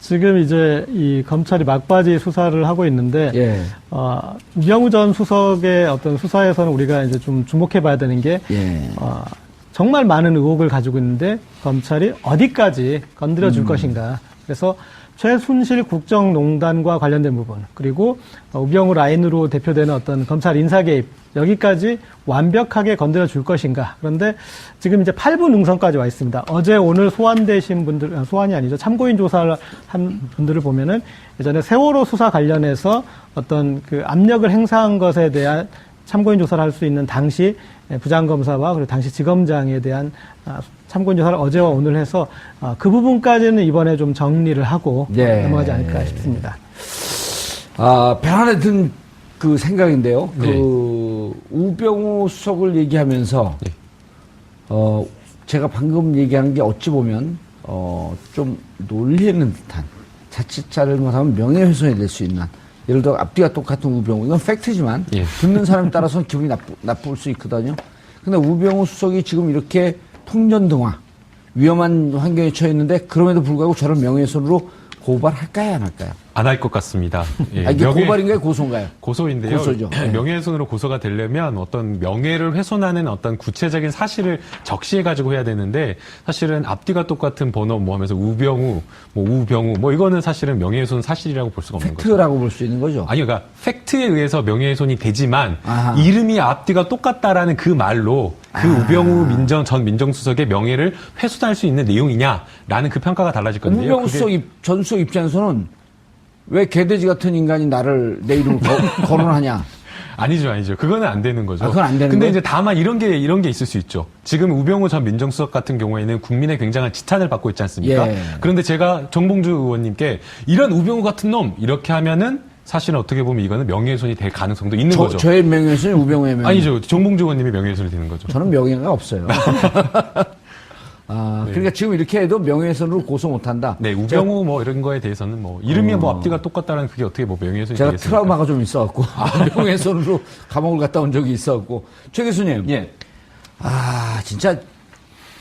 지금 이제 이 검찰이 막바지 수사를 하고 있는데, 예. 우병우 전 수석의 어떤 수사에서는 우리가 이제 좀 주목해 봐야 되는 게, 예. 정말 많은 의혹을 가지고 있는데, 검찰이 어디까지 건드려 줄 것인가. 그래서 최순실 국정농단과 관련된 부분, 그리고 우병우 라인으로 대표되는 어떤 검찰 인사 개입, 여기까지 완벽하게 건드려 줄 것인가. 그런데 지금 이제 8부 능선까지 와 있습니다. 어제 오늘 소환되신 분들, 소환이 아니죠. 참고인 조사를 한 분들을 보면은 예전에 세월호 수사 관련해서 어떤 그 압력을 행사한 것에 대한 참고인 조사를 할 수 있는 당시 부장검사와 그리고 당시 지검장에 대한 참고인 조사를 어제와 오늘 해서 그 부분까지는 이번에 좀 정리를 하고 넘어가지 않을까 싶습니다. 변환에 든 그 생각인데요. 그 우병우 수석을 얘기하면서 제가 방금 얘기한 게 어찌 보면 좀 놀리는 듯한, 자칫 잘못하면 명예훼손이 될 수 있는, 예를 들어 앞뒤가 똑같은 우병우, 이건 팩트지만 듣는 사람에 따라서는 기분이 나쁠 수 있거든요. 근데 우병우 수석이 지금 이렇게 통전등화, 위험한 환경에 처했는데 그럼에도 불구하고 저런 명예훼손으로 고발할까요, 안 할까요? 안 할 것 같습니다. 예, 이게 고발인가요, 고소인가요? 고소인데요. 고소죠. 명예훼손으로 고소가 되려면 어떤 명예를 훼손하는 어떤 구체적인 사실을 적시해가지고 해야 되는데, 사실은 앞뒤가 똑같은 번호 뭐 하면서 우병우, 뭐 우병우, 뭐 이거는 사실은 명예훼손 사실이라고 볼 수가 없는 거죠. 팩트라고 볼 수 있는 거죠. 아니요, 그러니까 팩트에 의해서 명예훼손이 되지만 아하. 이름이 앞뒤가 똑같다라는 그 말로 그 우병우 전 민정수석의 명예를 훼손할 수 있는 내용이냐라는 그 평가가 달라질 건데요. 우병우 전 수석 입장에서는 왜 개돼지 같은 인간이 내 이름을 거론하냐? 아니죠. 그거는 안 되는 거죠. 그건 안 되는 근데 거예요? 이제 다만 이런 게 있을 수 있죠. 지금 우병우 전 민정수석 같은 경우에는 국민의 굉장한 지탄을 받고 있지 않습니까? 그런데 제가 정봉주 의원님께 이런 우병우 같은 놈 이렇게 하면은 사실은 어떻게 보면 이거는 명예훼손이 될 가능성도 있는 거죠. 저의 명예훼손이 우병우의 명예. 아니죠. 정봉주 의원님의 명예훼손이 되는 거죠. 저는 명예가 없어요. 그러니까 지금 이렇게 해도 명예훼손으로 고소 못한다. 네, 우병우 뭐 이런 거에 대해서는 뭐 이름이 뭐 앞뒤가 똑같다는 그게 어떻게 뭐 명예훼손이 제가 되겠습니까? 트라우마가 좀 있어갖고 명예훼손으로 감옥을 갔다 온 적이 있어갖고. 최 교수님. 예. 진짜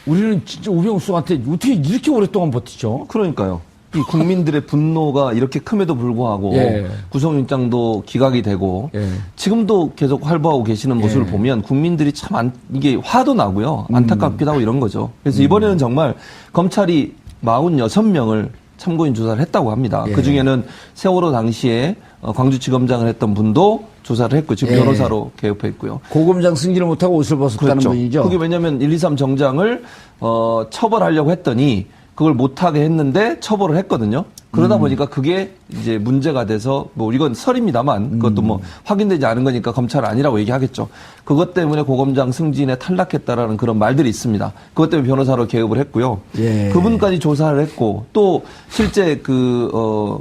우리는 진짜 우병우 수석한테 어떻게 이렇게 오랫동안 버티죠? 그러니까요. 이 국민들의 분노가 이렇게 큼에도 불구하고 구속영장도 기각이 되고 지금도 계속 활보하고 계시는 모습을 보면 국민들이 참 이게 화도 나고요. 안타깝기도 하고 이런 거죠. 그래서 이번에는 정말 검찰이 46명을 참고인 조사를 했다고 합니다. 그중에는 세월호 당시에 광주지검장을 했던 분도 조사를 했고 지금 변호사로 개업했고요. 고검장 승진을 못하고 옷을 벗었다는 그렇죠. 분이죠. 그게 왜냐하면 1, 2, 3 정장을 처벌하려고 했더니 그걸 못하게 했는데 처벌을 했거든요. 그러다 보니까 그게 이제 문제가 돼서 뭐 이건 설입니다만 그것도 뭐 확인되지 않은 거니까 검찰 아니라고 얘기하겠죠. 그것 때문에 고검장 승진에 탈락했다라는 그런 말들이 있습니다. 그것 때문에 변호사로 개업을 했고요. 그분까지 조사를 했고 또 실제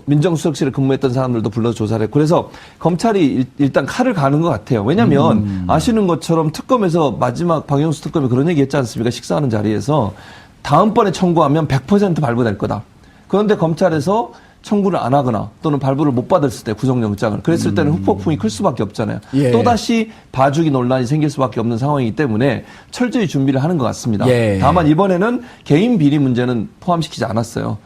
민정수석실에 근무했던 사람들도 불러서 조사를 했고 그래서 검찰이 일단 칼을 가는 것 같아요. 왜냐하면 아시는 것처럼 특검에서 마지막 박영수 특검이 그런 얘기 했지 않습니까? 식사하는 자리에서 다음번에 청구하면 100% 발부될 거다. 그런데 검찰에서 청구를 안 하거나 또는 발부를 못 받았을 때 구속영장을 그랬을 때는 후폭풍이 클 수밖에 없잖아요. 또다시 봐주기 논란이 생길 수밖에 없는 상황이기 때문에 철저히 준비를 하는 것 같습니다. 다만 이번에는 개인 비리 문제는 포함시키지 않았어요.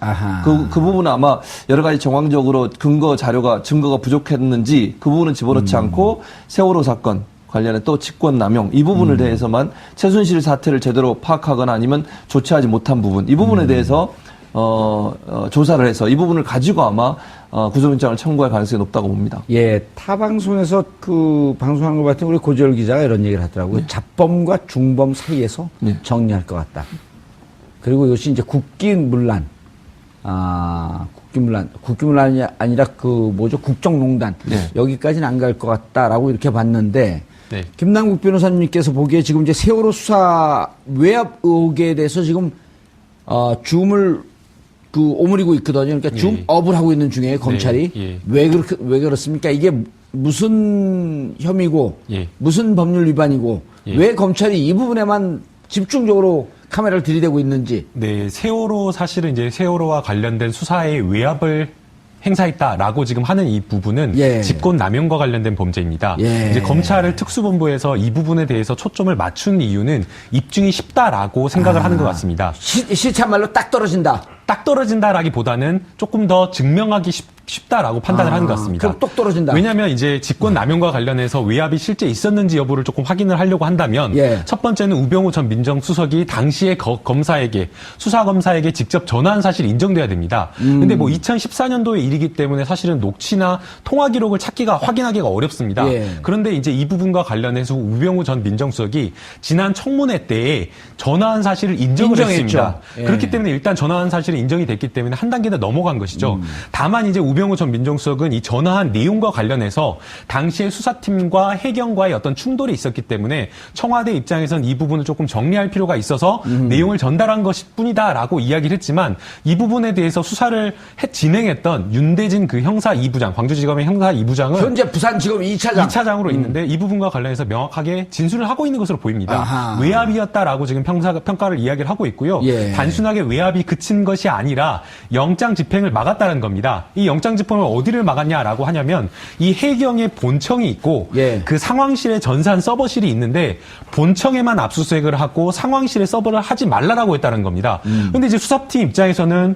그 부분은 아마 여러 가지 정황적으로 증거가 부족했는지 그 부분은 집어넣지 않고 세월호 사건 관련해 또 직권남용 이 부분을 대해서만 최순실 사태를 제대로 파악하거나 아니면 조치하지 못한 부분 이 부분에 대해서 조사를 해서 이 부분을 가지고 아마 구속영장을 청구할 가능성이 높다고 봅니다. 타 방송에서 방송한 것 같은 우리 고지열 기자가 이런 얘기를 하더라고요. 자범과 중범 사이에서 정리할 것 같다. 그리고 이것이 이제 국기문란, 국기문란이 아니라 국정농단 여기까지는 안 갈 것 같다라고 이렇게 봤는데. 김남국 변호사님께서 보기에 지금 이제 세월호 수사 외압 의혹에 대해서 지금 줌을 오므리고 있거든요. 그러니까 줌업을 하고 있는 중에 검찰이 왜 그렇습니까? 이게 무슨 혐의고 무슨 법률 위반이고 왜 검찰이 이 부분에만 집중적으로 카메라를 들이대고 있는지. 네, 사실은 이제 세월호와 관련된 수사의 외압을 행사했다라고 지금 하는 이 부분은 직권남용과 관련된 범죄입니다. 이제 검찰을 특수본부에서 이 부분에 대해서 초점을 맞춘 이유는 입증이 쉽다라고 생각을 하는 것 같습니다. 시참말로 딱 떨어진다. 딱 떨어진다라기보다는 조금 더 증명하기 쉽다라고 판단을 하는 것 같습니다. 그럼 똑 떨어진다. 왜냐하면 이제 직권 남용과 관련해서 외압이 실제 있었는지 여부를 조금 확인을 하려고 한다면 예. 첫 번째는 우병우 전 민정수석이 당시에 검사에게 수사검사에게 직접 전화한 사실이 인정돼야 됩니다. 근데 뭐 2014년도의 일이기 때문에 사실은 녹취나 통화 기록을 찾기가 확인하기가 어렵습니다. 예. 그런데 이제 이 부분과 관련해서 우병우 전 민정수석이 지난 청문회 때에 전화한 사실을 인정을 인정했죠. 했습니다. 예. 그렇기 때문에 일단 전화한 사실이 인정이 됐기 때문에 한 단계 더 넘어간 것이죠. 다만 이제 우병우 전 민정수석은 이 전화한 내용과 관련해서 당시에 수사팀과 해경과의 어떤 충돌이 있었기 때문에 청와대 입장에선 이 부분을 조금 정리할 필요가 있어서 내용을 전달한 것일 뿐이다라고 이야기를 했지만 이 부분에 대해서 수사를 진행했던 윤대진 그 형사 2부장, 광주지검의 형사 2부장은 현재 부산지검 2차장. 2차장으로 있는데 이 부분과 관련해서 명확하게 진술을 하고 있는 것으로 보입니다. 아하. 외압이었다라고 지금 평가를 이야기를 하고 있고요. 예. 단순하게 외압이 그친 것이 아니라 영장 집행을 막았다는 겁니다. 이 영장 집행을 어디를 막았냐라고 하냐면 이 해경의 본청이 있고 예. 그 상황실에 전산 서버실이 있는데 본청에만 압수수색을 하고 상황실에 서버를 하지 말라라고 했다는 겁니다. 그런데 이제 수사팀 입장에서는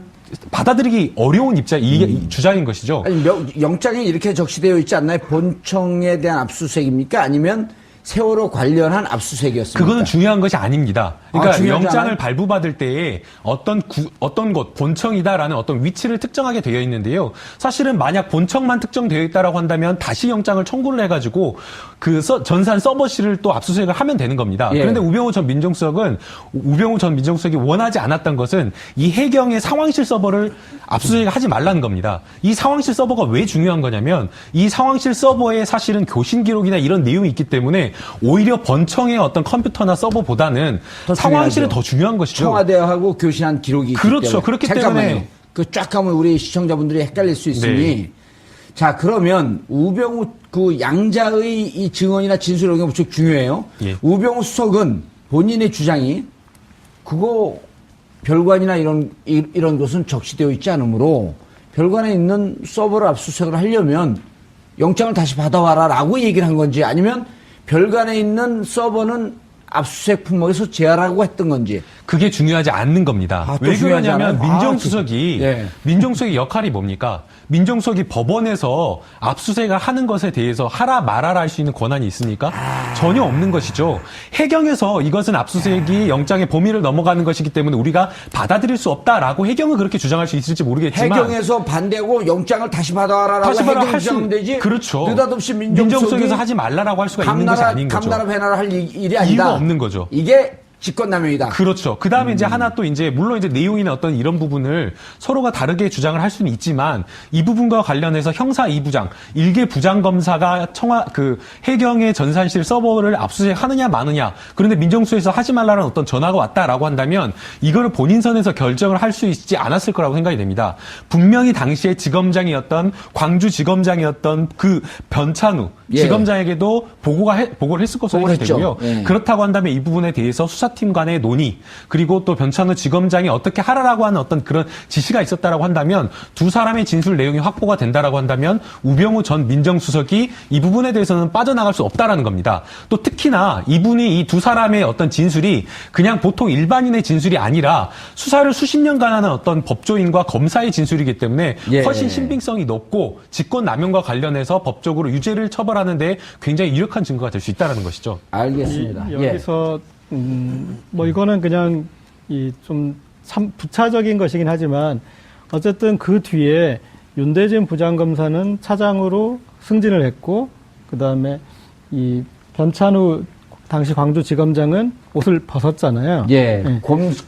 받아들이기 어려운 이 주장인 것이죠. 아니, 영장에 이렇게 적시되어 있지 않나요? 본청에 대한 압수수색입니까? 아니면 세월호 관련한 압수수색이었습니까? 그거는 중요한 것이 아닙니다. 그러니까 중요하지 영장을 않아요? 발부받을 때에 어떤 곳, 본청이다라는 어떤 위치를 특정하게 되어 있는데요. 사실은 만약 본청만 특정되어 있다라고 한다면 다시 영장을 청구를 해가지고 그 전산 서버실을 또 압수수색을 하면 되는 겁니다. 예. 그런데 우병우 전 민정수석이 원하지 않았던 것은 이 해경의 상황실 서버를 압수수색을 하지 말라는 겁니다. 이 상황실 서버가 왜 중요한 거냐면 이 상황실 서버에 사실은 교신 기록이나 이런 내용이 있기 때문에 오히려 본청의 어떤 컴퓨터나 서버보다는 더 상황실이 중요하죠. 더 중요한 것이죠. 청와대하고 교신한 기록이 있기 그렇죠. 때문에. 그렇기 잠깐만요. 때문에. 그 쫙 가면 우리 시청자분들이 헷갈릴 수 있으니. 네. 자, 그러면 우병우 그 양자의 이 증언이나 진술 이런 게 무척 중요해요. 예. 우병우 수석은 본인의 주장이 그거 별관이나 이런 것은 적시되어 있지 않으므로 별관에 있는 서버를 압수수색을 하려면 영장을 다시 받아와라라고 얘기를 한 건지 아니면 별관에 있는 서버는 압수수색 품목에서 제하라고 했던 건지. 그게 중요하지 않는 겁니다. 아, 또 왜 중요하지 그러냐면 않아요? 민정수석이 예. 민정수석의 역할이 뭡니까? 민정수석이 법원에서 압수수색을 하는 것에 대해서 하라 말아라 할 수 있는 권한이 있습니까? 전혀 없는 것이죠. 해경에서 이것은 압수수색이 영장의 범위를 넘어가는 것이기 때문에 우리가 받아들일 수 없다라고 해경은 그렇게 주장할 수 있을지 모르겠지만 해경에서 반대하고 영장을 다시 받아와라라고 다시 말을 해경이 할 수 주장하면 되지. 그렇죠. 느닷없이 민정수석에서 민정수석이 하지 말라라고 할 수가 있는 것이 아닌 거죠. 감나라 배나라 할 일이 아니다. 이유가 없는 거죠. 이게 직권남용이다. 그렇죠. 그 다음에 이제 하나 또 이제, 물론 이제 내용이나 어떤 이런 부분을 서로가 다르게 주장을 할 수는 있지만, 이 부분과 관련해서 형사 2부장, 일개 부장검사가 해경의 전산실 서버를 압수수색 하느냐 마느냐, 그런데 민정수에서 하지 말라는 어떤 전화가 왔다라고 한다면, 이거를 본인 선에서 결정을 할 수 있지 않았을 거라고 생각이 됩니다. 분명히 당시에 지검장이었던, 광주지검장이었던 그 변찬우 예. 지검장에게도 보고를 했을 것으로 보고를 생각이 되고요. 했죠. 예. 그렇다고 한다면 이 부분에 대해서 수사팀 간의 논의, 그리고 또 변찬우 지검장이 어떻게 하라라고 하는 어떤 그런 지시가 있었다라고 한다면 두 사람의 진술 내용이 확보가 된다라고 한다면 우병우 전 민정수석이 이 부분에 대해서는 빠져나갈 수 없다라는 겁니다. 또 특히나 이분이 이 두 사람의 어떤 진술이 그냥 보통 일반인의 진술이 아니라 수사를 수십 년간 하는 어떤 법조인과 검사의 진술이기 때문에 예. 훨씬 신빙성이 높고 직권남용과 관련해서 법적으로 유죄를 처벌하는 데 굉장히 유력한 증거가 될 수 있다는 것이죠. 알겠습니다. 예. 여기서 뭐 이거는 그냥 좀 부차적인 것이긴 하지만 어쨌든 그 뒤에 윤대진 부장검사는 차장으로 승진을 했고 그 다음에 이 변찬우 당시 광주지검장은 옷을 벗었잖아요. 예. 네.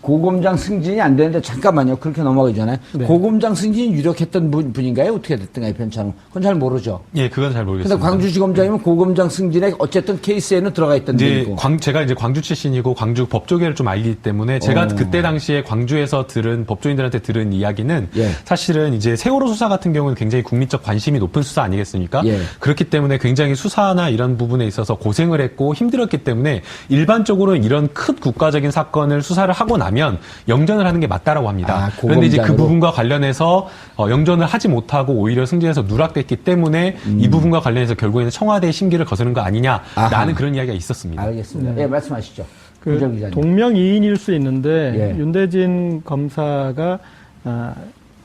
고검장 승진이 안 되는데 잠깐만요. 그렇게 넘어가기 전에 네. 고검장 승진이 유력했던 분인가요? 어떻게 됐던가요, 변찬우? 그건 잘 모르죠. 예, 그건 잘 근데 모르겠습니다. 광주지검장이면 고검장 승진에 어쨌든 케이스에는 들어가 있던 이제 분이고. 제가 이제 광주 출신이고 광주 법조계를 좀 알기 때문에 제가 그때 당시에 광주에서 들은 법조인들한테 들은 이야기는 예. 사실은 이제 세월호 수사 같은 경우는 굉장히 국민적 관심이 높은 수사 아니겠습니까? 예. 그렇기 때문에 굉장히 수사나 이런 부분에 있어서 고생을 했고 힘들었기 때문에 일반적으로 이런 큰 국가적인 사건을 수사를 하고 나면 영전을 하는 게 맞다라고 합니다. 아, 그런데 이제 그 고검장으로? 부분과 관련해서 영전을 하지 못하고 오히려 승진해서 누락됐기 때문에 이 부분과 관련해서 결국에는 청와대의 심기를 거스른 거 아니냐라는 아하. 그런 이야기가 있었습니다. 알겠습니다. 예, 말씀하시죠. 그 구정 기자님. 동명이인일 수 있는데 예. 윤대진 검사가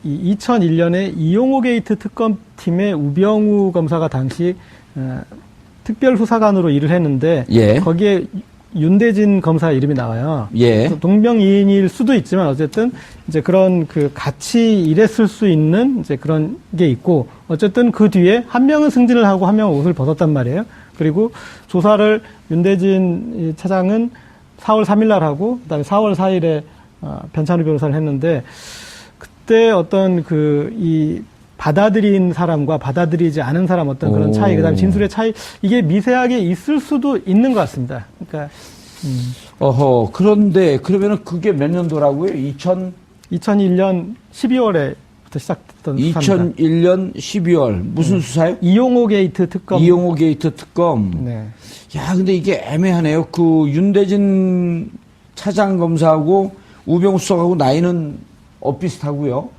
이 2001년에 이용호 게이트 특검팀의 우병우 검사가 당시 특별수사관으로 일을 했는데 예. 거기에 윤대진 검사 이름이 나와요. 예. 그래서 동명이인일 수도 있지만 어쨌든 이제 그런 그 같이 일했을 수 있는 이제 그런 게 있고 어쨌든 그 뒤에 한 명은 승진을 하고 한 명은 옷을 벗었단 말이에요. 그리고 조사를 윤대진 차장은 4월 3일 날 하고 그다음에 4월 4일에 변찬우 변호사를 했는데 그때 어떤 이 받아들인 사람과 받아들이지 않은 사람 어떤 그런 차이, 그다음에 진술의 차이, 이게 미세하게 있을 수도 있는 것 같습니다. 그러니까, 어허, 그런데, 그러면은 그게 몇 년도라고요? 2001년 12월에부터 시작됐던 수사입니다. 2001년 12월. 무슨 수사요? 이용호 게이트 특검. 이용호 게이트 특검. 네. 야, 근데 이게 애매하네요. 그 윤대진 차장 검사하고 우병우 수석하고 나이는 엇비슷하고요.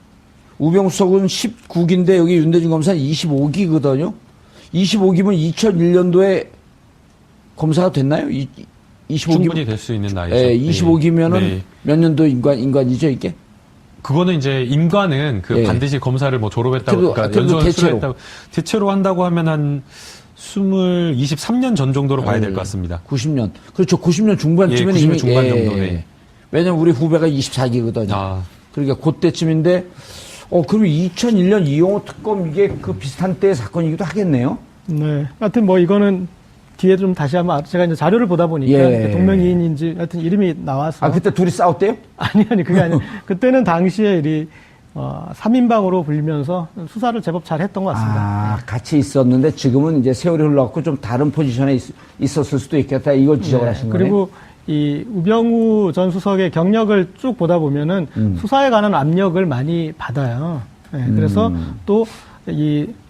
우병우 수석은 19기인데 여기 윤대진 검사는 25기거든요. 25기면 2001년도에 검사가 됐나요? 25기 충분히 될 수 있는 나이죠. 예, 25기면은 네. 몇 년도 인간이죠, 이게? 그거는 이제 임관은 그 예. 반드시 검사를 뭐 졸업했다고, 그래도 그러니까 대체로. 연수했다고 대체로 한다고 하면 한 23년 전 정도로 봐야 될 것 같습니다. 90년. 그렇죠. 90년 중반쯤에는 90년 이미 중반 정도, 네. 왜냐면 우리 후배가 24기거든요. 아. 그러니까 그때쯤인데 그러면 2001년 이용호 특검 이게 그 비슷한 때의 사건이기도 하겠네요. 네. 하여튼 뭐 이거는 뒤에 좀 다시 한번 제가 이제 자료를 보다 보니까 예. 동명이인인지 하여튼 이름이 나와서. 그때 둘이 싸웠대요? 아니, 그게 아니에요. 그때는 당시에 3인방으로 불리면서 수사를 제법 잘 했던 것 같습니다. 같이 있었는데 지금은 이제 세월이 흘러갖고 좀 다른 포지션에 있었을 수도 있겠다. 이걸 지적을 하신 거예요. 그리고 이 우병우 전 수석의 경력을 쭉 보다 보면은 수사에 관한 압력을 많이 받아요. 네, 그래서 또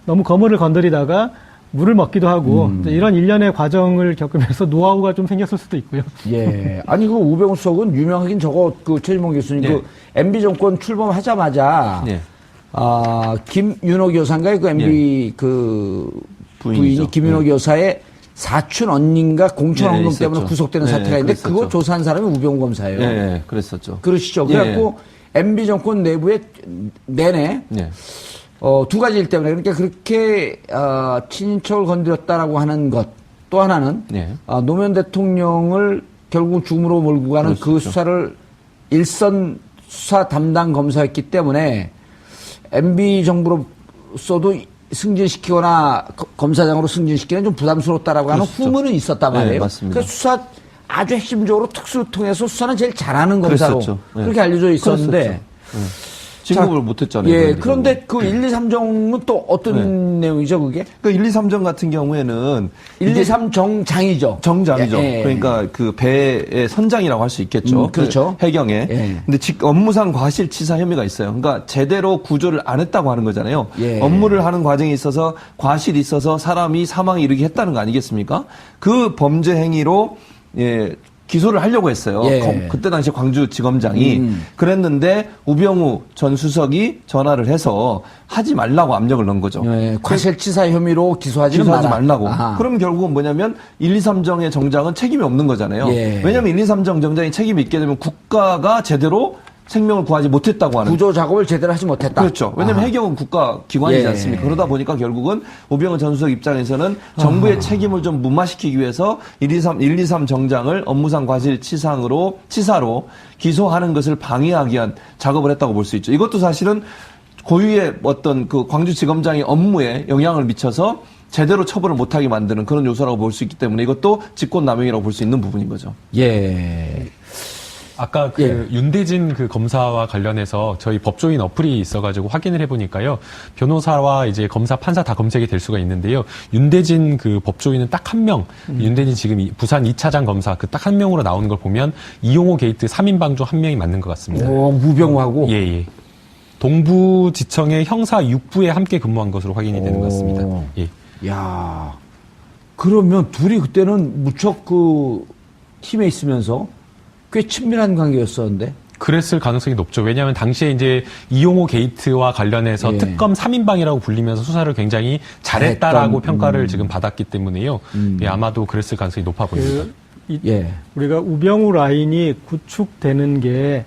너무 거물을 건드리다가 물을 먹기도 하고 이런 일련의 과정을 겪으면서 노하우가 좀 생겼을 수도 있고요. 예. 아니, 그 우병우 수석은 유명하긴 최진봉 교수님 예. 그 MB 정권 출범하자마자 예. 김윤옥 여사인가요? 그 MB 그 부인이 김윤옥 여사의 사촌 언니인가 공천 네, 언급 있었죠. 때문에 구속되는 네, 사태가 있는데 그랬었죠. 그거 조사한 사람이 우병우 검사예요. 예, 그랬었죠. 그러시죠. 예. 그래갖고 MB 정권 내부에 내내 예. 두 가지 일 때문에 그러니까 그렇게 친인척을 건드렸다라고 하는 것, 또 하나는 예. 노무현 대통령을 결국 죽음으로 몰고 가는 그 그렇죠. 수사를 일선 수사 담당 검사였기 때문에 MB 정부로서도 승진시키거나 검사장으로 승진시키는 좀 부담스러웠다라고 하는 그렇죠. 후문은 있었단 말이에요. 네, 맞습니다. 그러니까 수사 아주 핵심적으로 특수를 통해서 수사는 제일 잘하는 검사로 그랬었죠. 네. 그렇게 알려져 있었는데 진급을 못했잖아요. 예, 그런데 그 1, 2, 3정은 또 어떤 내용이죠, 그게? 그 1, 2, 3정 같은 경우에는 1, 2, 3 정장이죠. 정장이죠. 예, 예. 그러니까 그 배의 선장이라고 할 수 있겠죠. 그렇죠. 그 해경에. 예. 근데 업무상 과실치사 혐의가 있어요. 그러니까 제대로 구조를 안 했다고 하는 거잖아요. 예. 업무를 하는 과정에 있어서 과실이 있어서 사람이 사망에 이르게 했다는 거 아니겠습니까? 그 범죄 행위로 기소를 하려고 했어요. 예. 그때 당시 광주지검장이 그랬는데 우병우 전 수석이 전화를 해서 하지 말라고 압력을 넣은 거죠. 예, 과실치사 혐의로 기소하지 말라고. 아하. 그럼 결국은 뭐냐면 1, 2, 3정의 정장은 책임이 없는 거잖아요. 예. 왜냐하면 1, 2, 3정 정장이 책임이 있게 되면 국가가 제대로 생명을 구하지 못했다고 하는. 구조 작업을 제대로 하지 못했다. 그렇죠. 왜냐하면 아하. 해경은 국가 기관이지 예. 않습니까? 그러다 보니까 결국은 우병우 전 수석 입장에서는 정부의 책임을 좀 무마시키기 위해서 1, 2, 3 정장을 업무상 과실치사로 기소하는 것을 방해하기 위한 작업을 했다고 볼 수 있죠. 이것도 사실은 고유의 어떤 그 광주지검장의 업무에 영향을 미쳐서 제대로 처벌을 못하게 만드는 그런 요소라고 볼 수 있기 때문에 이것도 직권남용이라고 볼 수 있는 부분인 거죠. 예. 아까 윤대진 그 검사와 관련해서 저희 법조인 어플이 있어가지고 확인을 해보니까요. 변호사와 이제 검사, 판사 다 검색이 될 수가 있는데요. 윤대진 그 법조인은 딱 한 명, 윤대진 지금 부산 2차장 검사 그 딱 한 명으로 나오는 걸 보면 이용호 게이트 3인방 중 한 명이 맞는 것 같습니다. 오, 무병우하고? 예. 동부지청의 형사 6부에 함께 근무한 것으로 확인이 되는 것 같습니다. 예. 야, 그러면 둘이 그때는 무척 그 팀에 있으면서 꽤 친밀한 관계였었는데. 그랬을 가능성이 높죠. 왜냐하면 당시에 이제 이용호 게이트와 관련해서 예. 특검 3인방이라고 불리면서 수사를 굉장히 잘했다라고 평가를 지금 받았기 때문에요. 예, 아마도 그랬을 가능성이 높아 보입니다. 예. 우리가 우병우 라인이 구축되는 게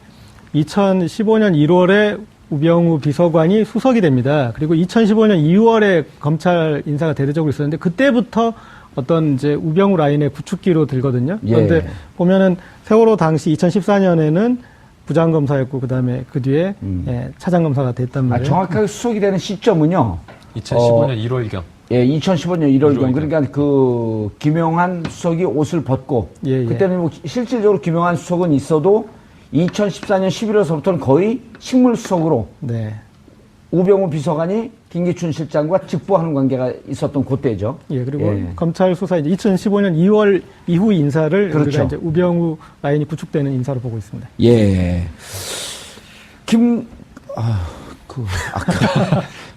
2015년 1월에 우병우 비서관이 수석이 됩니다. 그리고 2015년 2월에 검찰 인사가 대대적으로 있었는데 그때부터 어떤 이제 우병우 라인의 구축기로 들거든요. 그런데 예. 보면은 세월호 당시 2014년에는 부장검사였고 그다음에 그 뒤에 예, 차장검사가 됐단 말이에요. 정확하게 수석이 되는 시점은요. 2015년 1월경. 예, 2015년 1월경. 1월경. 그러니까 그 김영한 수석이 옷을 벗고 예, 예. 그때는 뭐 실질적으로 김영한 수석은 있어도 2014년 11월서부터는 거의 식물수석으로 네. 우병우 비서관이 김기춘 실장과 직보하는 관계가 있었던 그때죠. 예, 그리고 검찰 수사 이제 2015년 2월 이후 인사를 그렇죠. 우리가 이제 우병우 라인이 구축되는 인사로 보고 있습니다. 예.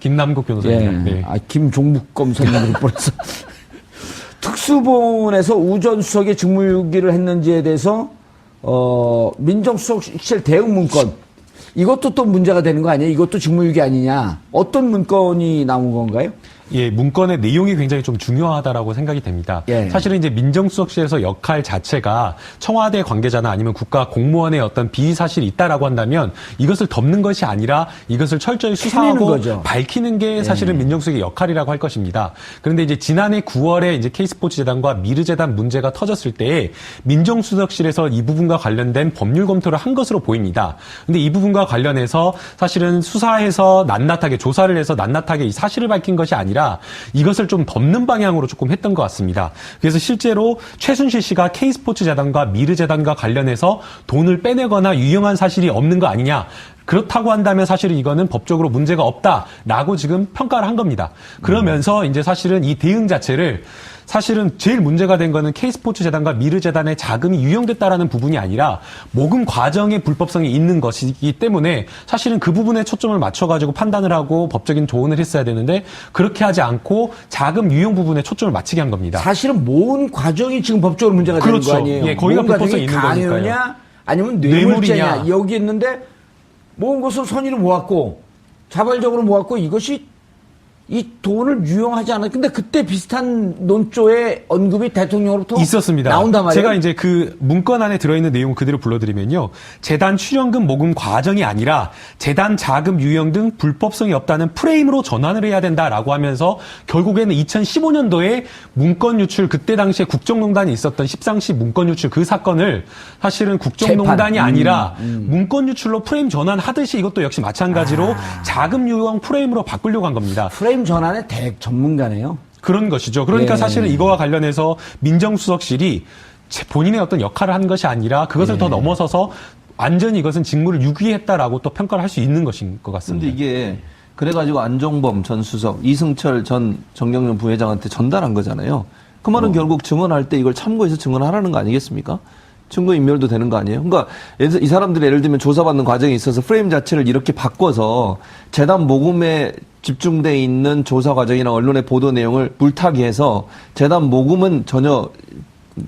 김남국 변호사님. 예. 네. 김종묵 검사님으로 보내서 특수본에서 우전 수석의 직무유기를 했는지에 대해서 민정수석실 대응 문건 이것도 또 문제가 되는 거 아니에요? 이것도 직무유기 아니냐? 어떤 문건이 나온 건가요? 예, 문건의 내용이 굉장히 좀 중요하다라고 생각이 됩니다. 예. 사실은 이제 민정수석실에서 역할 자체가 청와대 관계자나 아니면 국가 공무원의 어떤 비위 사실이 있다라고 한다면 이것을 덮는 것이 아니라 이것을 철저히 수사하고 거죠. 밝히는 게 사실은 민정수석의 역할이라고 할 것입니다. 그런데 이제 지난해 9월에 이제 K스포츠재단과 미르재단 문제가 터졌을 때 민정수석실에서 이 부분과 관련된 법률 검토를 한 것으로 보입니다. 근데 이 부분과 관련해서 사실은 수사해서 낱낱하게 조사를 해서 낱낱하게 이 사실을 밝힌 것이 아니라 이것을 좀 덮는 방향으로 조금 했던 것 같습니다. 그래서 실제로 최순실 씨가 K스포츠재단과 미르재단과 관련해서 돈을 빼내거나 유용한 사실이 없는 거 아니냐. 그렇다고 한다면 사실은 이거는 법적으로 문제가 없다라고 지금 평가를 한 겁니다. 그러면서 이제 사실은 이 대응 자체를 사실은 제일 문제가 된 거는 K스포츠재단과 미르재단의 자금이 유용됐다라는 부분이 아니라 모금 과정의 불법성이 있는 것이기 때문에 사실은 그 부분에 초점을 맞춰가지고 판단을 하고 법적인 조언을 했어야 되는데 그렇게 하지 않고 자금 유용 부분에 초점을 맞추게 한 겁니다. 사실은 모은 과정이 지금 법적으로 문제가 되는 그렇죠. 거 아니에요? 예, 거기가 모은 불법성이 과정이 있는 거니까요. 강요냐 아니면 뇌물죄냐 뇌물이냐. 여기 있는데 모은 것을 선의로 모았고 자발적으로 모았고 이것이 이 돈을 유용하지 않아요. 근데 그때 비슷한 논조의 언급이 대통령으로부터 있었습니다. 나온단 말이에요. 제가 이제 그 문건 안에 들어있는 내용 그대로 불러드리면요. 재단 출연금 모금 과정이 아니라 재단 자금 유용 등 불법성이 없다는 프레임으로 전환을 해야 된다라고 하면서 결국에는 2015년도에 문건 유출 그때 당시에 국정농단이 있었던 십상시 문건 유출 그 사건을 사실은 국정농단이 아니라 문건 유출로 프레임 전환하듯이 이것도 역시 마찬가지로 자금 유용 프레임으로 바꾸려고 한 겁니다. 프레임 전환의 전문가네요. 그런 것이죠. 그러니까 예. 사실은 이거와 관련해서 민정수석실이 본인의 어떤 역할을 한 것이 아니라 그것을 더 넘어서서 완전히 이것은 직무를 유기했다라고 또 평가를 할 수 있는 것인 것 같습니다. 근데 이게 그래가지고 안종범 전 수석, 이승철 전 정경련 부회장한테 전달한 거잖아요. 그 말은 결국 증언할 때 이걸 참고해서 증언하라는 거 아니겠습니까? 증거인멸도 되는 거 아니에요? 그러니까 이 사람들이 예를 들면 조사받는 과정에 있어서 프레임 자체를 이렇게 바꿔서 재단 모금에 집중돼 있는 조사 과정이나 언론의 보도 내용을 물타기 해서 재단 모금은 전혀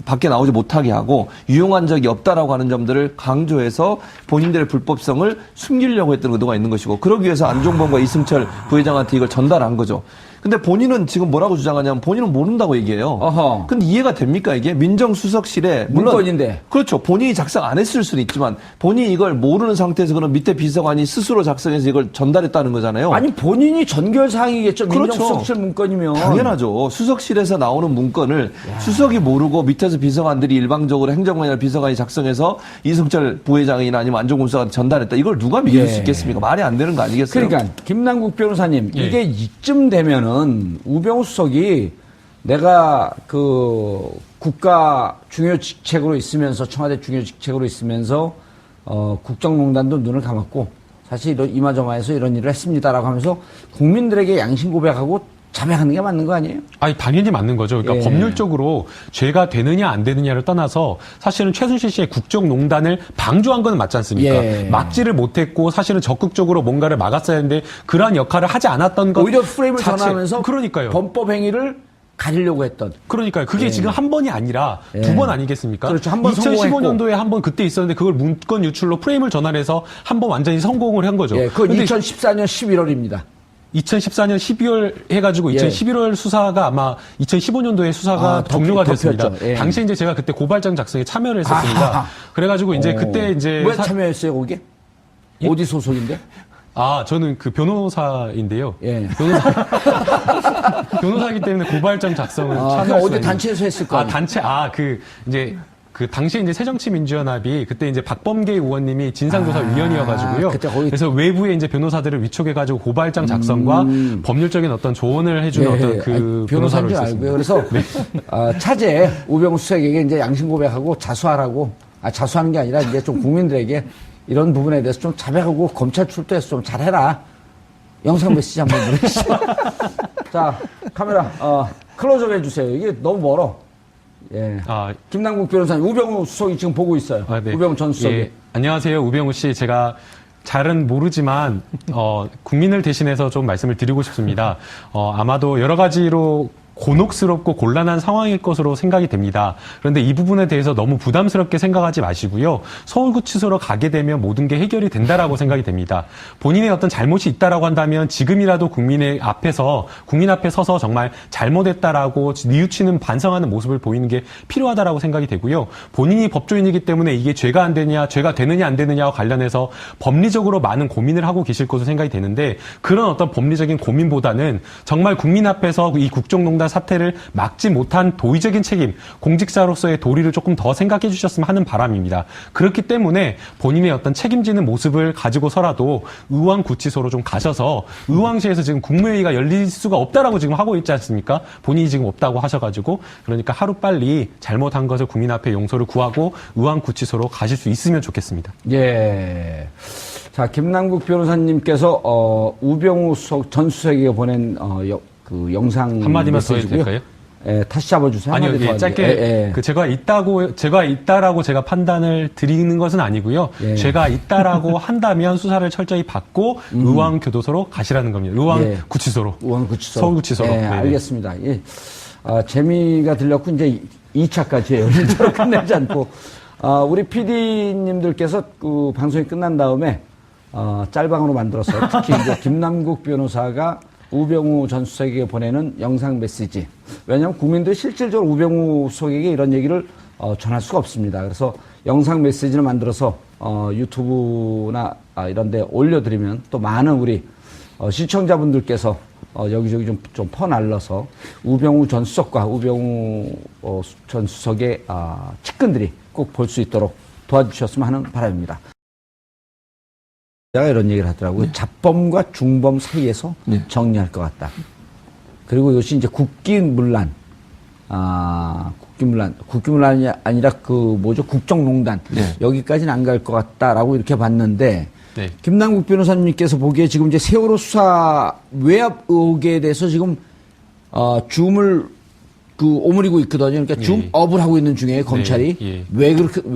밖에 나오지 못하게 하고 유용한 적이 없다라고 하는 점들을 강조해서 본인들의 불법성을 숨기려고 했던 의도가 있는 것이고 그러기 위해서 안종범과 이승철 부회장한테 이걸 전달한 거죠. 근데 본인은 지금 뭐라고 주장하냐면 본인은 모른다고 얘기해요. 어허. 근데 이해가 됩니까 이게? 민정수석실에 물론 문건인데. 그렇죠. 본인이 작성 안 했을 수는 있지만 본인이 이걸 모르는 상태에서 그런 밑에 비서관이 스스로 작성해서 이걸 전달했다는 거잖아요. 아니 본인이 전결 사항이겠죠. 그렇죠. 민정수석실 문건이면. 당연하죠. 수석실에서 나오는 문건을 수석이 모르고 밑에서 비서관들이 일방적으로 행정관이나 비서관이 작성해서 이승철 부회장이나 아니면 안종범 수석한테 전달했다. 이걸 누가 믿을 수 있겠습니까? 말이 안 되는 거 아니겠어요? 그러니까 김남국 변호사님 예. 이게 이쯤 되면은 우병우 수석이 내가 그 국가 중요 직책으로 있으면서 청와대 중요 직책으로 있으면서 국정농단도 눈을 감았고 사실 이마저마해서 이런 일을 했습니다라고 하면서 국민들에게 양심 고백하고 자백하는 게 맞는 거 아니에요? 아니, 당연히 맞는 거죠. 그러니까 예. 법률적으로 죄가 되느냐 안 되느냐를 떠나서 사실은 최순실 씨의 국정농단을 방조한 건 맞지 않습니까? 예. 막지를 못했고 사실은 적극적으로 뭔가를 막았어야 했는데 그러한 역할을 하지 않았던 것 오히려 프레임을 자체- 전환하면서 그러니까요. 범법 행위를 가리려고 했던. 그러니까요. 그게 지금 한 번이 아니라 예. 두 번 아니겠습니까? 그렇죠. 한번 2015년도에 한 번 그때 있었는데 그걸 문건 유출로 프레임을 전환해서 한 번 완전히 성공을 한 거죠. 예, 그건 근데 2014년 11월입니다. 2014년 12월 해가지고 예. 2011월 수사가 아마 2015년도에 수사가 종료가 됐습니다. 덮였죠. 예. 당시에 이제 제가 그때 고발장 작성에 참여를 했었습니다. 아하. 그래가지고 이제 그때 이제 왜 참여했어요, 거기에? 어디 소속인데? 저는 그 변호사인데요. 예. 변호사이기 때문에 고발장 작성을 그럼 참여할 수가 어디 있는. 단체에서 했을 거 아니에요? 단체, 그 당시에 이제 새정치민주연합이 그때 이제 박범계 의원님이 진상조사위원이어가지고요. 그때 거기- 그래서 외부에 이제 변호사들을 위촉해가지고 고발장 작성과 법률적인 어떤 조언을 해주는 어떤 그 변호사인 변호사로 줄 있었습니다. 알고요. 그래서 차제 우병우 수석에게 이제 양심 고백하고 자수하라고 자수하는 게 아니라 이제 좀 국민들에게 이런 부분에 대해서 좀 자백하고 검찰 출두해서 좀 잘해라. 영상 메시지 한번 보내주시죠. 자, 카메라 클로즈업 해주세요. 이게 너무 멀어. 예. 김남국 변호사님, 우병우 수석이 지금 보고 있어요. 네. 우병우 전 수석이. 예. 안녕하세요, 우병우 씨. 제가 잘은 모르지만 국민을 대신해서 좀 말씀을 드리고 싶습니다. 아마도 여러 가지로 곤혹스럽고 곤란한 상황일 것으로 생각이 됩니다. 그런데 이 부분에 대해서 너무 부담스럽게 생각하지 마시고요. 서울구치소로 가게 되면 모든 게 해결이 된다라고 생각이 됩니다. 본인의 어떤 잘못이 있다라고 한다면 지금이라도 국민 앞에 서서 정말 잘못했다라고 뉘우치는 반성하는 모습을 보이는 게 필요하다라고 생각이 되고요. 본인이 법조인이기 때문에 이게 죄가 안 되냐, 죄가 되느냐 안 되느냐와 관련해서 법리적으로 많은 고민을 하고 계실 것으로 생각이 되는데 그런 어떤 법리적인 고민보다는 정말 국민 앞에서 이 국정농단 사태를 막지 못한 도의적인 책임, 공직자로서의 도리를 조금 더 생각해 주셨으면 하는 바람입니다. 그렇기 때문에 본인의 어떤 책임지는 모습을 가지고서라도 의왕구치소로 좀 가셔서 의왕시에서 지금 국무회의가 열릴 수가 없다라고 지금 하고 있지 않습니까? 본인이 지금 없다고 하셔가지고 그러니까 하루빨리 잘못한 것을 국민 앞에 용서를 구하고 의왕구치소로 가실 수 있으면 좋겠습니다. 예. 자, 김남국 변호사님께서 우병우 전 수석에게 보낸 그 영상 한마디만 더 해도 메시지고요. 될까요? 예, 다시 잡아주세요. 아니요, 한마디 더 하죠. 짧게 그 제가 있다라고 제가 판단을 드리는 것은 아니고요. 예. 제가 있다라고 한다면 수사를 철저히 받고 의왕교도소로 가시라는 겁니다. 의왕구치소로. 의왕구치소. 서울구치소로. 예, 네네. 알겠습니다. 예. 재미가 들렸고 이제 2차까지예요. 일자로 끝내지 않고 우리 PD님들께서 그 방송이 끝난 다음에 짤방으로 만들어서 특히 이제 김남국 변호사가 우병우 전 수석에게 보내는 영상 메시지. 왜냐하면 국민들이 실질적으로 우병우 수석에게 이런 얘기를 전할 수가 없습니다. 그래서 영상 메시지를 만들어서 유튜브나 이런 데 올려드리면 또 많은 우리 시청자분들께서 여기저기 좀 퍼날려서 우병우 전 수석과 우병우 전 수석의 측근들이 꼭 볼 수 있도록 도와주셨으면 하는 바람입니다. 제가 이런 얘기를 하더라고요. 잡범과 중범 사이에서 정리할 것 같다. 그리고 이것이 이제 국기문란이 아니라 국정농단. 여기까지는 안 갈 것 같다라고 이렇게 봤는데, 네. 김남국 변호사님께서 보기에 지금 이제 세월호 수사 외압 의혹에 대해서 지금, 줌을 오므리고 있거든요. 그러니까 줌업을 하고 있는 중에 검찰이. 예. 왜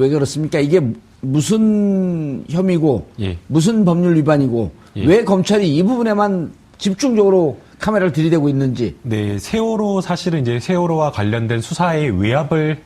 그렇습니까? 이게 무슨 혐의고, 무슨 법률 위반이고, 왜 검찰이 이 부분에만 집중적으로 카메라를 들이대고 있는지. 네, 세월호 사실은 이제 세월호와 관련된 수사의 외압을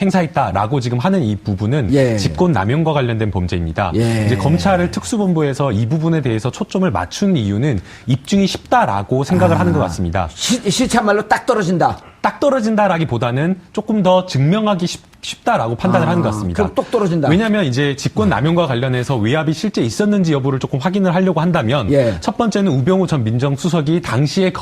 행사했다라고 지금 하는 이 부분은 직권 남용과 관련된 범죄입니다. 이제 검찰을 특수본부에서 이 부분에 대해서 초점을 맞춘 이유는 입증이 쉽다라고 생각을 하는 것 같습니다. 실체말로 딱 떨어진다. 딱 떨어진다라기보다는 조금 더 증명하기 쉽다라고 판단을 하는 것 같습니다. 그럼 똑 떨어진다. 왜냐하면 이제 직권 남용과 관련해서 외압이 실제 있었는지 여부를 조금 확인을 하려고 한다면 첫 번째는 우병우 전 민정수석이 당시에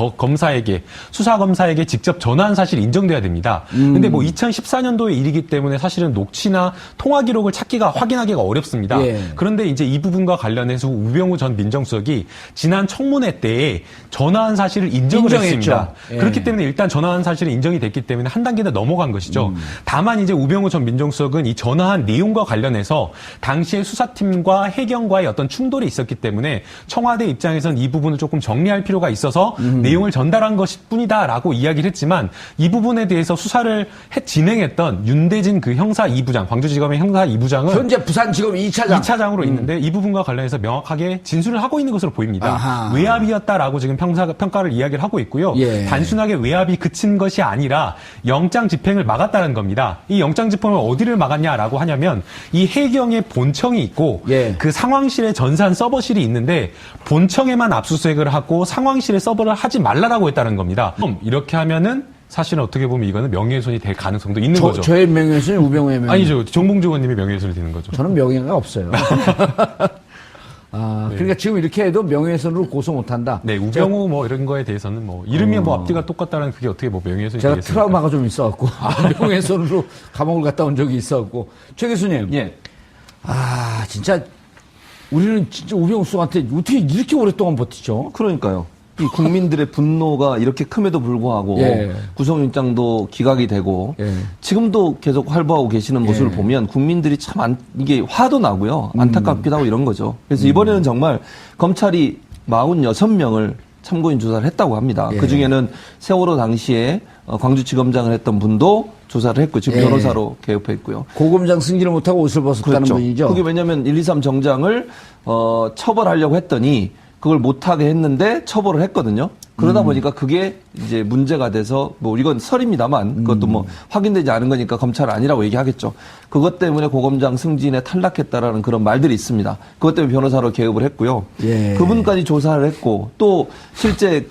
수사검사에게 직접 전화한 사실이 인정돼야 됩니다. 근데 2014년도의 일이기 때문에 사실은 녹취나 통화 기록을 확인하기가 어렵습니다. 그런데 이제 이 부분과 관련해서 우병우 전 민정수석이 지난 청문회 때에 전화한 사실을 인정을 했습니다. 그렇기 때문에 일단 전화한 사실은 인정이 됐기 때문에 한 단계 더 넘어간 것이죠. 다만 이제 우병우 전 민정수석은 이 전화한 내용과 관련해서 당시에 수사팀과 해경과의 어떤 충돌이 있었기 때문에 청와대 입장에서는 이 부분을 조금 정리할 필요가 있어서 내용을 전달한 것일 뿐이다라고 이야기를 했지만 이 부분에 대해서 수사를 진행했던 윤대진 그 형사 2부장, 광주지검의 형사 2부장은 현재 부산지검 2차장으로 있는데 이 부분과 관련해서 명확하게 진술을 하고 있는 것으로 보입니다. 외압이었다라고 지금 평가를 이야기를 하고 있고요. 단순하게 외압이 그친 것이 아니라 영장 집행을 막았다는 겁니다. 이 영장 집행을 어디를 막았냐라고 하냐면 이 해경의 본청이 있고 그 상황실에 전산 서버실이 있는데 본청에만 압수수색을 하고 상황실에 서버를 하지 말라라고 했다는 겁니다. 이렇게 하면은 사실은 어떻게 보면 이거는 명예훼손이 될 가능성도 있는 거죠. 저의 명예훼손이 우병우의 명예훼손. 아니죠. 정봉주 의원님의 명예훼손이 되는 거죠. 저는 명예가 없어요. 그러니까 지금 이렇게 해도 명예훼손으로 고소 못한다. 네, 우병우 뭐 이런 거에 대해서는 뭐 이름이 뭐 앞뒤가 똑같다는 그게 어떻게 뭐 명예훼손이 제가 되겠습니까? 트라우마가 좀 있어갖고 명예훼손으로 감옥을 갔다 온 적이 있어갖고 최 교수님. 예. 진짜 우리는 진짜 우병우 수석한테 어떻게 이렇게 오랫동안 버티죠? 그러니까요. 이 국민들의 분노가 이렇게 큼에도 불구하고 예. 구속영장도 기각이 되고 예. 지금도 계속 활보하고 계시는 모습을 보면 국민들이 참 이게 화도 나고요. 안타깝기도 하고 이런 거죠. 그래서 이번에는 정말 검찰이 46명을 참고인 조사를 했다고 합니다. 예. 그중에는 세월호 당시에 광주지검장을 했던 분도 조사를 했고 지금 예. 변호사로 개업했고요. 고검장 승진을 못하고 옷을 벗었다는 그렇죠. 분이죠. 그게 왜냐하면 123 정장을 처벌하려고 했더니 그걸 못하게 했는데 처벌을 했거든요. 그러다 보니까 그게 이제 문제가 돼서 뭐 이건 설입니다만 그것도 뭐 확인되지 않은 거니까 검찰 아니라고 얘기하겠죠. 그것 때문에 고검장 승진에 탈락했다라는 그런 말들이 있습니다. 그것 때문에 변호사로 개업을 했고요. 예. 그분까지 조사를 했고 또 실제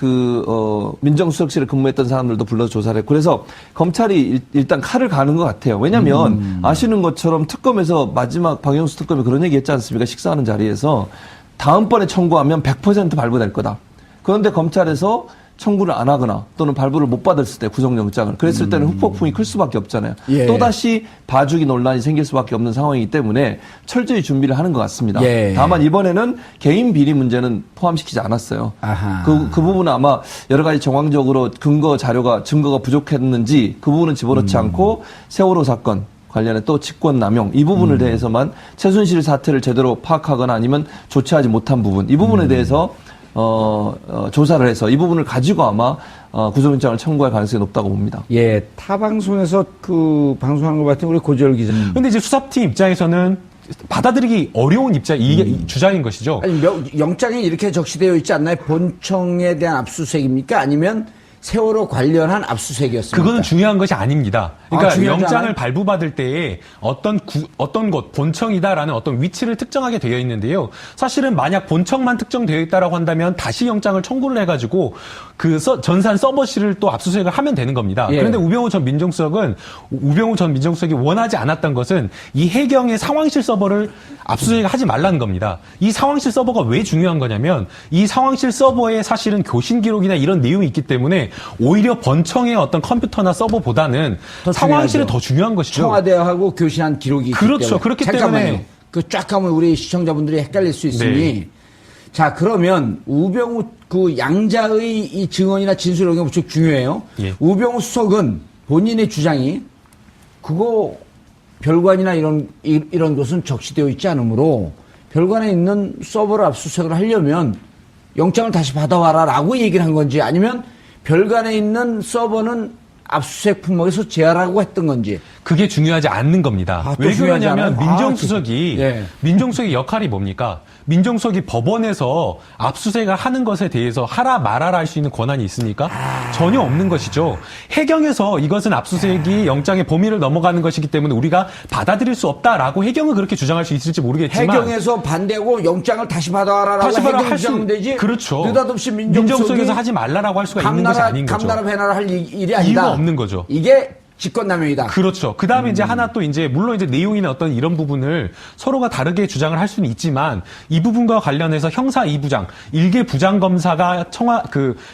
민정수석실에 근무했던 사람들도 불러서 조사를 했고 그래서 검찰이 일단 칼을 가는 것 같아요. 왜냐하면 아시는 것처럼 특검에서 마지막 박영수 특검이 그런 얘기 했지 않습니까? 식사하는 자리에서 다음번에 청구하면 100% 발부될 거다. 그런데 검찰에서 청구를 안 하거나 또는 발부를 못 받았을 때 구속영장을 그랬을 때는 후폭풍이 클 수밖에 없잖아요. 예. 또다시 봐주기 논란이 생길 수밖에 없는 상황이기 때문에 철저히 준비를 하는 것 같습니다. 예. 다만 이번에는 개인 비리 문제는 포함시키지 않았어요. 아하. 그 부분은 아마 여러 가지 정황적으로 증거가 부족했는지 그 부분은 집어넣지 않고 세월호 사건 관련해 또 직권남용 이 부분을 대해서만 최순실 사태를 제대로 파악하거나 아니면 조치하지 못한 부분 이 부분에 대해서 조사를 해서 이 부분을 가지고 아마 구속영장을 청구할 가능성이 높다고 봅니다. 예, 타 방송에서 그 방송하는 것 같은 우리 고재열 기자. 근데 이제 수사팀 입장에서는 받아들이기 어려운 이게 주장인 것이죠. 아니, 영장에 이렇게 적시되어 있지 않나요? 본청에 대한 압수수색입니까? 아니면 세월호 관련한 압수수색이었습니까? 그거는 중요한 것이 아닙니다. 그러니까 중요하지 영장을 않아요? 발부받을 때에 어떤 곳, 본청이다라는 어떤 위치를 특정하게 되어 있는데요. 사실은 만약 본청만 특정되어 있다라고 한다면 다시 영장을 청구를 해가지고 전산 서버실을 또 압수수색을 하면 되는 겁니다. 예. 그런데 우병우 전 민정수석이 원하지 않았던 것은 이 해경의 상황실 서버를 압수수색을 하지 말라는 겁니다. 이 상황실 서버가 왜 중요한 거냐면 이 상황실 서버에 사실은 교신 기록이나 이런 내용이 있기 때문에 오히려 본청의 어떤 컴퓨터나 서버보다는 상황실이 더 중요한 것이죠. 청와대하고 교신한 기록이 있기 그렇죠. 때문에. 그렇기 잠깐만요. 때문에. 그 쫙 가면 우리 시청자분들이 헷갈릴 수 있으니. 네. 자, 그러면 우병우 그 양자의 이 증언이나 진술 이런 게 무척 중요해요. 예. 우병우 수석은 본인의 주장이 그거 별관이나 이런 것은 적시되어 있지 않으므로 별관에 있는 서버를 압수수색을 하려면 영장을 다시 받아와라라고 얘기를 한 건지 아니면 별관에 있는 서버는 압수수색 품목에서 제하라고 했던 건지. 그게 중요하지 않는 겁니다. 또 왜 중요하지 그러냐면 않아요? 민정수석이 예. 민정수석의 역할이 뭡니까? 민정수석이 법원에서 압수수색을 하는 것에 대해서 하라 말아라 할 수 있는 권한이 있습니까? 전혀 없는 것이죠. 해경에서 이것은 압수수색이 영장의 범위를 넘어가는 것이기 때문에 우리가 받아들일 수 없다라고 해경은 그렇게 주장할 수 있을지 모르겠지만 해경에서 반대하고 영장을 다시 받아와라라고 다시 받아 해경 할 수- 주장하면 되지. 그렇죠. 느닷없이 민정수석에서 하지 말라라고 할 수가 있는 것이 아닌 거죠. 감나라 배나라 할 일이 아니다. 이유가 없는 거죠. 이게 직권남용이다. 그렇죠. 그 다음에 이제 하나 또 이제, 물론 이제 내용이나 어떤 이런 부분을 서로가 다르게 주장을 할 수는 있지만, 이 부분과 관련해서 형사 2부장, 일개 부장검사가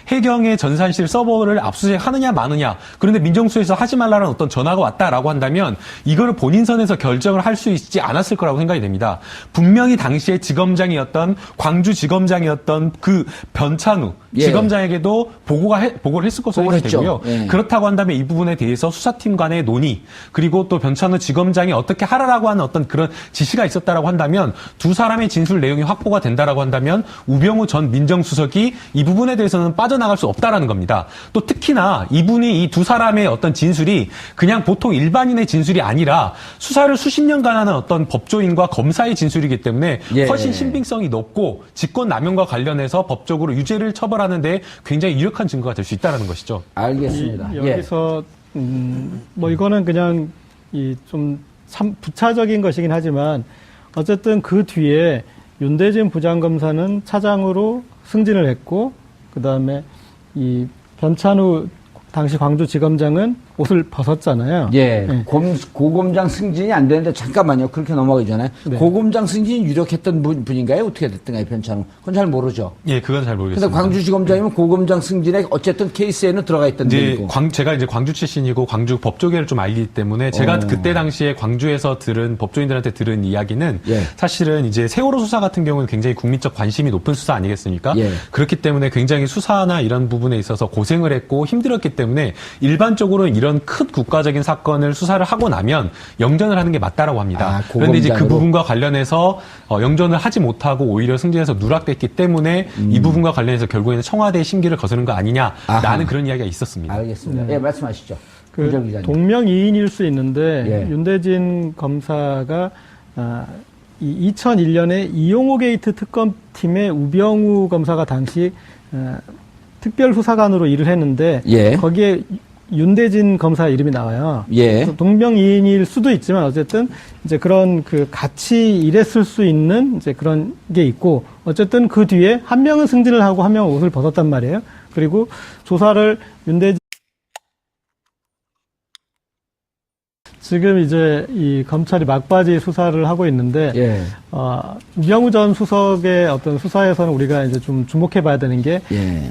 해경의 전산실 서버를 압수수색 하느냐 마느냐, 그런데 민정수에서 하지 말라는 어떤 전화가 왔다라고 한다면, 이거를 본인 선에서 결정을 할 수 있지 않았을 거라고 생각이 됩니다. 분명히 당시에 지검장이었던, 광주지검장이었던 그 변찬우 예. 지검장에게도 보고를 했을 것으로 보고를 생각이 되고요. 했죠. 예. 그렇다고 한다면 이 부분에 대해서 수사팀 간의 논의 그리고 또 변찬우 지검장이 어떻게 하라라고 하는 어떤 그런 지시가 있었다라고 한다면 두 사람의 진술 내용이 확보가 된다라고 한다면 우병우 전 민정수석이 이 부분에 대해서는 빠져나갈 수 없다라는 겁니다. 또 특히나 이분이 이 두 사람의 어떤 진술이 그냥 보통 일반인의 진술이 아니라 수사를 수십 년간 하는 어떤 법조인과 검사의 진술이기 때문에 예. 훨씬 신빙성이 높고 직권남용과 관련해서 법적으로 유죄를 처벌하는 데 굉장히 유력한 증거가 될 수 있다는 것이죠. 알겠습니다. 예. 여기서 뭐 이거는 그냥 좀 부차적인 것이긴 하지만 어쨌든 그 뒤에 윤대진 부장검사는 차장으로 승진을 했고 그다음에 이 변찬우 당시 광주지검장은 옷을 벗었잖아요. 예. 네. 고검장 승진이 안 되는데 잠깐만요. 그렇게 넘어가기 전에 네. 고검장 승진이 유력했던 분인가요? 어떻게 됐든가요? 변찬웅. 그건 잘 모르죠. 예, 그건 잘 근데 모르겠습니다. 광주지검장이면 고검장 승진에 어쨌든 케이스에는 들어가 있던 이제 분이고. 제가 이제 광주 출신이고 광주 법조계를 좀 알기 때문에 제가 그때 당시에 광주에서 들은 법조인들한테 들은 이야기는 예. 사실은 이제 세월호 수사 같은 경우는 굉장히 국민적 관심이 높은 수사 아니겠습니까? 예. 그렇기 때문에 굉장히 수사나 이런 부분에 있어서 고생을 했고 힘들었기 때문에 일반적으로 이런 큰 국가적인 사건을 수사를 하고 나면 영전을 하는 게 맞다라고 합니다. 아, 그런데 이제 그 고검장으로? 부분과 관련해서 영전을 하지 못하고 오히려 승진해서 누락됐기 때문에 이 부분과 관련해서 결국에는 청와대의 심기를 거스른 거 아니냐라는 아하. 그런 이야기가 있었습니다. 알겠습니다. 예, 말씀하시죠. 그 김정 기자님. 동명이인일 수 있는데 예. 윤대진 검사가 이 2001년에 이용호 게이트 특검팀의 우병우 검사가 당시 특별수사관으로 일을 했는데 예. 거기에 윤대진 검사 이름이 나와요. 예. 그래서 동명이인일 수도 있지만 어쨌든 이제 그런 그 같이 일했을 수 있는 이제 그런 게 있고 어쨌든 그 뒤에 한 명은 승진을 하고 한 명은 옷을 벗었단 말이에요. 그리고 조사를 윤대진 지금 이제 이 검찰이 막바지 수사를 하고 있는데 예. 우병우 전 수석의 어떤 수사에서는 우리가 이제 좀 주목해 봐야 되는 게 예.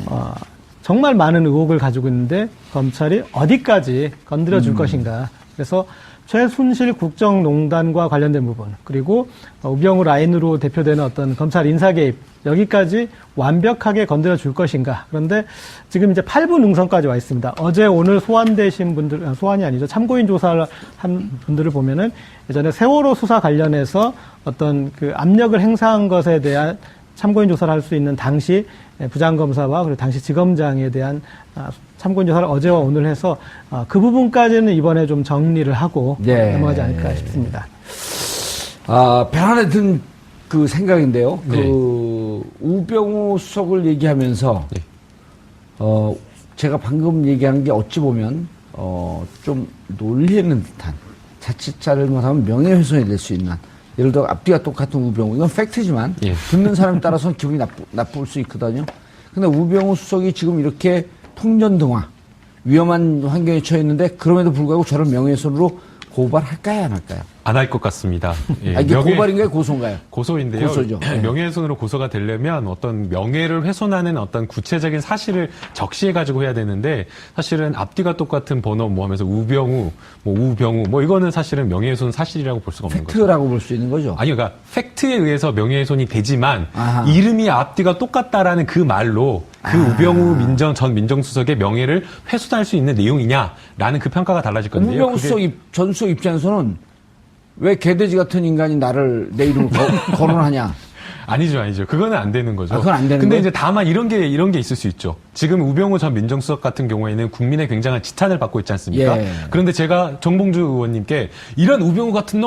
정말 많은 의혹을 가지고 있는데 검찰이 어디까지 건드려 줄 것인가. 그래서 최순실 국정농단과 관련된 부분 그리고 우병우 라인으로 대표되는 어떤 검찰 인사 개입 여기까지 완벽하게 건드려 줄 것인가. 그런데 지금 이제 8부 능선까지 와 있습니다. 어제 오늘 소환되신 분들, 소환이 아니죠. 참고인 조사를 한 분들을 보면은 예전에 세월호 수사 관련해서 어떤 그 압력을 행사한 것에 대한 참고인 조사를 할 수 있는 당시 부장검사와 그리고 당시 지검장에 대한 참고인 조사를 어제와 오늘 해서 그 부분까지는 이번에 좀 정리를 하고 네. 넘어가지 않을까 싶습니다. 변환에 든 그 생각인데요. 네. 그 우병우 수석을 얘기하면서 네. 제가 방금 얘기한 게 어찌 보면 좀 놀리는 듯한 자칫 잘못하면 명예훼손이 될 수 있는 예를 들어 앞뒤가 똑같은 우병우 이건 팩트지만 예. 듣는 사람에 따라서는 기분이 나쁠 수 있거든요. 근데 우병우 수석이 지금 이렇게 통전등화 위험한 환경에 처해 있는데 그럼에도 불구하고 저런 명예훼손으로 고발할까요 안 할까요? 안 할 것 같습니다. 예, 이게 고발인가요 고소인가요? 고소인데요. 고소죠. 네. 명예훼손으로 고소가 되려면 어떤 명예를 훼손하는 어떤 구체적인 사실을 적시해가지고 해야 되는데 사실은 앞뒤가 똑같은 번호 뭐 하면서 우병우, 우병우 이거는 사실은 명예훼손 사실이라고 볼 수가 없는 거죠. 팩트라고 볼 수 있는 거죠. 아니, 그러니까 팩트에 의해서 명예훼손이 되지만 아하. 이름이 앞뒤가 똑같다라는 그 말로 그 우병우 전 민정수석의 명예를 훼손할 수 있는 내용이냐라는 그 평가가 달라질 건데요. 우병우 수석 전 수석 입장에서는 왜 개돼지 같은 인간이 내 이름을 거론하냐? 아니죠. 그거는 안 되는 거죠. 그건 안 되는 근데 거예요? 이제 다만 이런 게 있을 수 있죠. 지금 우병우 전 민정수석 같은 경우에는 국민의 굉장한 지탄을 받고 있지 않습니까? 예. 그런데 제가 정봉주 의원님께 이런 우병우 같은 놈